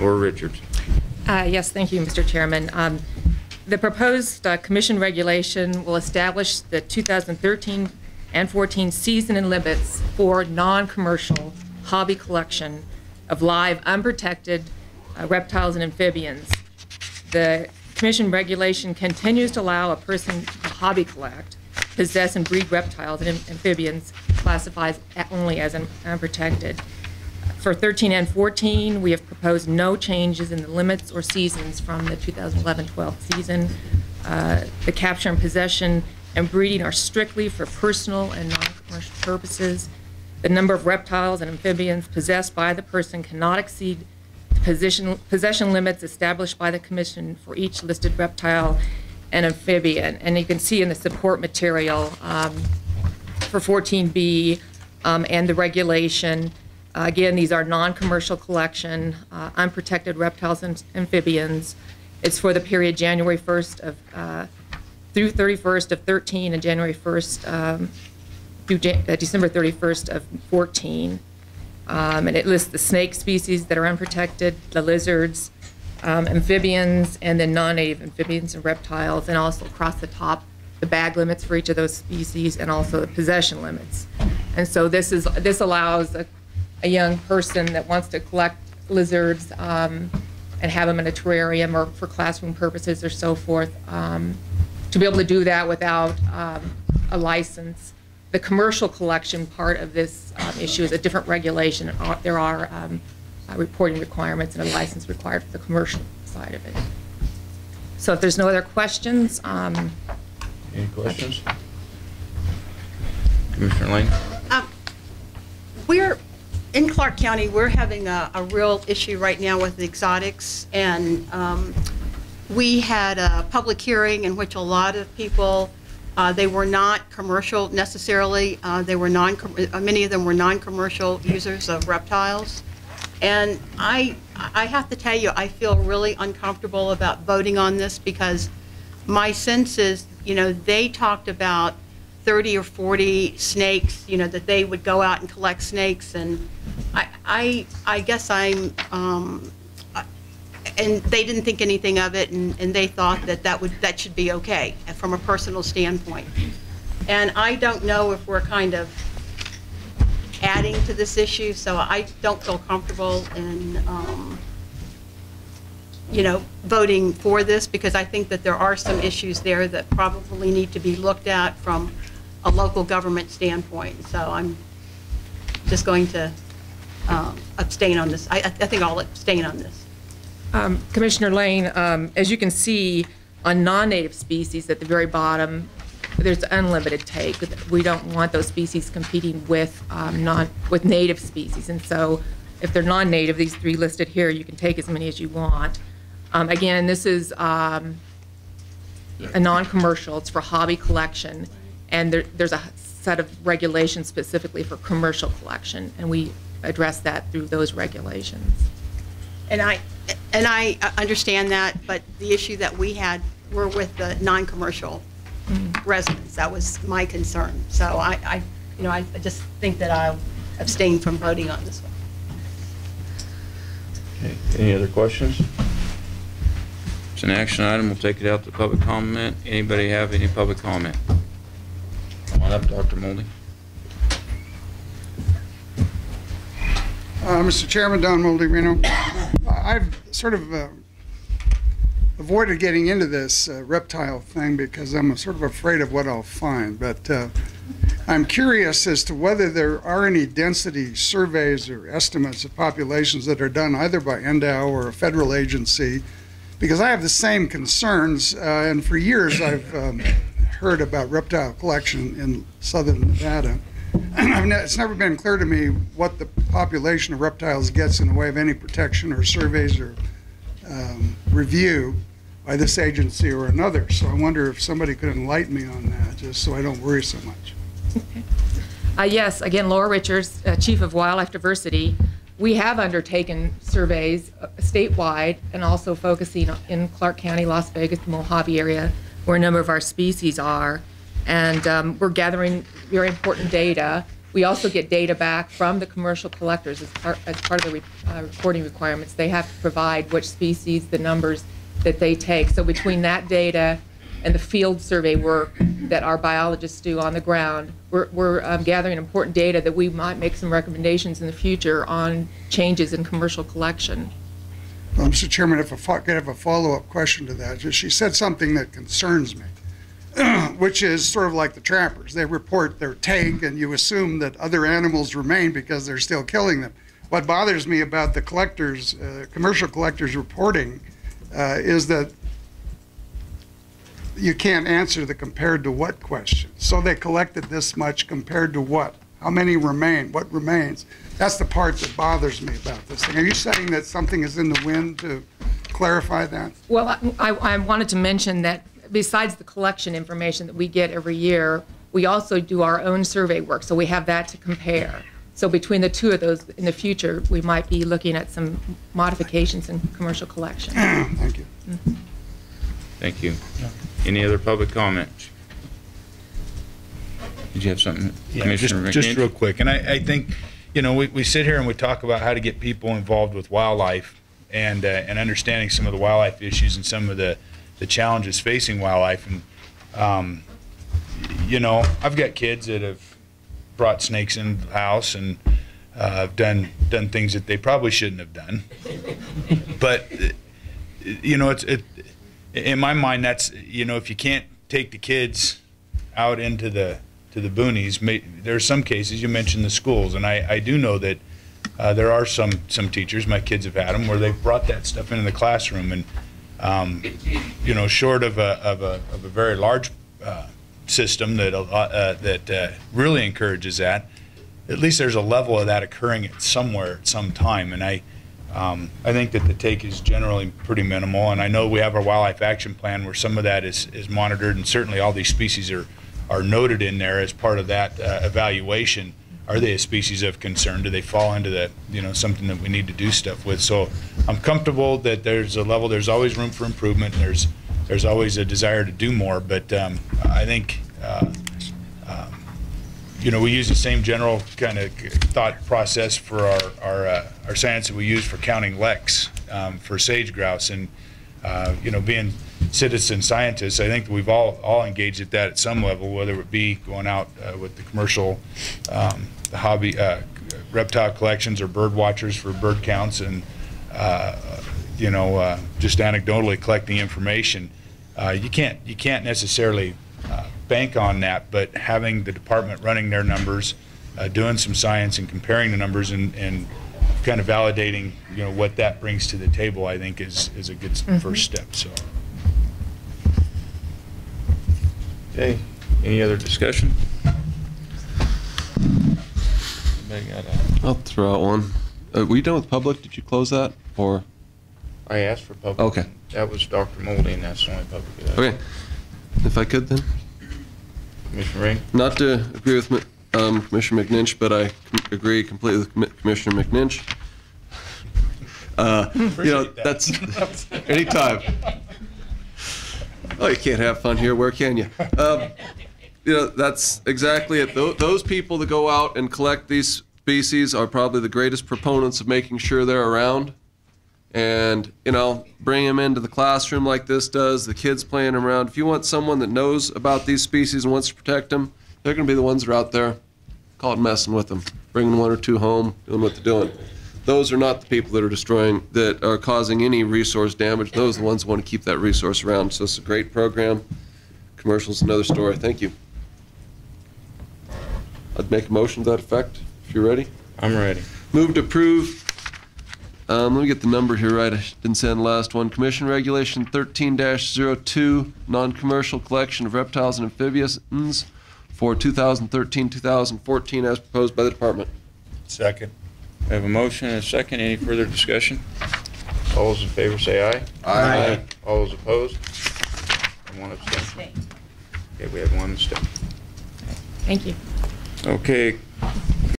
Laura Richards. Yes, thank you, Mr. Chairman. The proposed commission regulation will establish the 2013 and 14 season and limits for non-commercial hobby collection of live, unprotected reptiles and amphibians. The commission regulation continues to allow a person to hobby collect, possess, and breed reptiles and amphibians classified only as unprotected. For 13 and 14, we have proposed no changes in the limits or seasons from the 2011-12 season. The capture and possession and breeding are strictly for personal and non-commercial purposes. The number of reptiles and amphibians possessed by the person cannot exceed the possession limits established by the Commission for each listed reptile and amphibian. And you can see in the support material for 14B and the regulation, again, these are non-commercial collection, unprotected reptiles and amphibians. It's for the period January 1st of through 31st of 13 and January 1st through December 31st of 14. And it lists the snake species that are unprotected, the lizards, amphibians, and then non-native amphibians and reptiles, and also across the top, the bag limits for each of those species, and also the possession limits. And so this allows a young person that wants to collect lizards and have them in a terrarium or for classroom purposes or so forth, to be able to do that without a license. The commercial collection part of this issue is a different regulation. There are reporting requirements and a license required for the commercial side of it. So if there's no other questions. Any questions? Commissioner Lane? We're in Clark County, we're having a real issue right now with the exotics, and we had a public hearing in which a lot of people, they were not commercial necessarily, they were many of them were non-commercial users of reptiles. And I have to tell you, I feel really uncomfortable about voting on this, because my sense is, you know, they talked about 30 or 40 snakes, you know, that they would go out and collect snakes, and I guess and they didn't think anything of it, and they thought that should be okay from a personal standpoint. And I don't know if we're kind of adding to this issue, so I don't feel comfortable in you know, voting for this, because I think that there are some issues there that probably need to be looked at from a local government standpoint. So I'm just going to abstain on this. I think I'll abstain on this. Commissioner Lane, as you can see on non-native species at the very bottom, there's unlimited take. We don't want those species competing with native species, and so if they're non-native, these three listed here, you can take as many as you want. Again, this is a non-commercial. It's for hobby collection, and there's a set of regulations specifically for commercial collection, and we address that through those regulations. And I understand that, but the issue that we had were with the non-commercial residents. That was my concern. So I just think that I'll abstain from voting on this one. Okay. Any other questions? It's an action item. We'll take it out to public comment. Anybody have any public comment? Come on up, Dr. Moldy. Mr. Chairman, Don Moldy, Reno. I've sort of avoided getting into this reptile thing because I'm sort of afraid of what I'll find. But I'm curious as to whether there are any density surveys or estimates of populations that are done either by NDOW or a federal agency, because I have the same concerns, and for years I've heard about reptile collection in southern Nevada. It's never been clear to me what the population of reptiles gets in the way of any protection or surveys or review by this agency or another. So I wonder if somebody could enlighten me on that, just so I don't worry so much. Okay. Yes, again, Laura Richards, Chief of Wildlife Diversity. We have undertaken surveys statewide and also focusing in Clark County, Las Vegas, the Mojave area, where a number of our species are. And we're gathering very important data. We also get data back from the commercial collectors as part of the reporting requirements. They have to provide which species, the numbers that they take. So between that data and the field survey work that our biologists do on the ground, we're gathering important data that we might make some recommendations in the future on changes in commercial collection. Well, Mr. Chairman, if I could have a follow-up question to that. She said something that concerns me, which is sort of like the trappers. They report their take, and you assume that other animals remain because they're still killing them. What bothers me about the collectors, commercial collectors reporting, is that you can't answer the compared to what question. So they collected this much compared to what? How many remain? What remains? That's the part that bothers me about this thing. Are you saying that something is in the wind to clarify that? Well, I wanted to mention that besides the collection information that we get every year, we also do our own survey work, so we have that to compare. So between the two of those, in the future, we might be looking at some modifications in commercial collection. Thank you. Mm-hmm. Thank you. Any other public comments? Did you have something, Yeah, Commissioner just McNinch? real quick, and I think, you know, we sit here and we talk about how to get people involved with wildlife and understanding some of the wildlife issues and some of the challenges facing wildlife. And you know, I've got kids that have brought snakes into the house and done things that they probably shouldn't have done. But you know, in my mind, that's, you know, if you can't take the kids out into the boonies, there are some cases, you mentioned the schools, and I do know that there are some teachers, my kids have had them, where they've brought that stuff into the classroom, and you know, short of a very large system that really encourages that, at least there's a level of that occurring at somewhere at some time, and I think that the take is generally pretty minimal, and I know we have our wildlife action plan where some of that is monitored, and certainly all these species are noted in there as part of that evaluation. Are they a species of concern? Do they fall into the, you know, something that we need to do stuff with? So I'm comfortable that there's a level, there's always room for improvement, and there's always a desire to do more, but I think you know, we use the same general kind of thought process for our science that we use for counting leks for sage grouse, and you know, being citizen scientists, I think we've all engaged at that at some level, whether it be going out with the commercial, the hobby reptile collections, or bird watchers for bird counts, and you know, just anecdotally collecting information. You can't necessarily bank on that, but having the department running their numbers, doing some science and comparing the numbers, and kind of validating, you know, what that brings to the table, I think is a good first step. So. Okay, any other discussion? I'll throw out one. Were you done with public? Did you close that? Or I asked for public. Okay. That was Dr. Moldy, and that's the only public that I asked. okay, if I could then. Commissioner Ring? Not to agree with Commissioner McNinch, but I agree completely with Commissioner McNinch. You know, that's anytime. Oh, you can't have fun here. Where can you? You know, that's exactly it. Those people that go out and collect these species are probably the greatest proponents of making sure they're around. And, you know, bring them into the classroom like this does, the kids playing around. If you want someone that knows about these species and wants to protect them, they're going to be the ones that are out there, call it messing with them, bringing one or two home, doing what they're doing. Those are not the people that are destroying, that are causing any resource damage. Those are the ones who want to keep that resource around. So it's a great program. Commercial's another story. Thank you. I'd make a motion to that effect, if you're ready. I'm ready. Move to approve. Let me get the number here right. I didn't say on the last one. Commission Regulation 13-02, non-commercial collection of reptiles and amphibians for 2013-2014 as proposed by the department. Second. We have a motion and a second. Any further discussion? All those in favor say aye. Aye. All those opposed? And one abstention. Okay, we have one abstention. Thank you. Okay,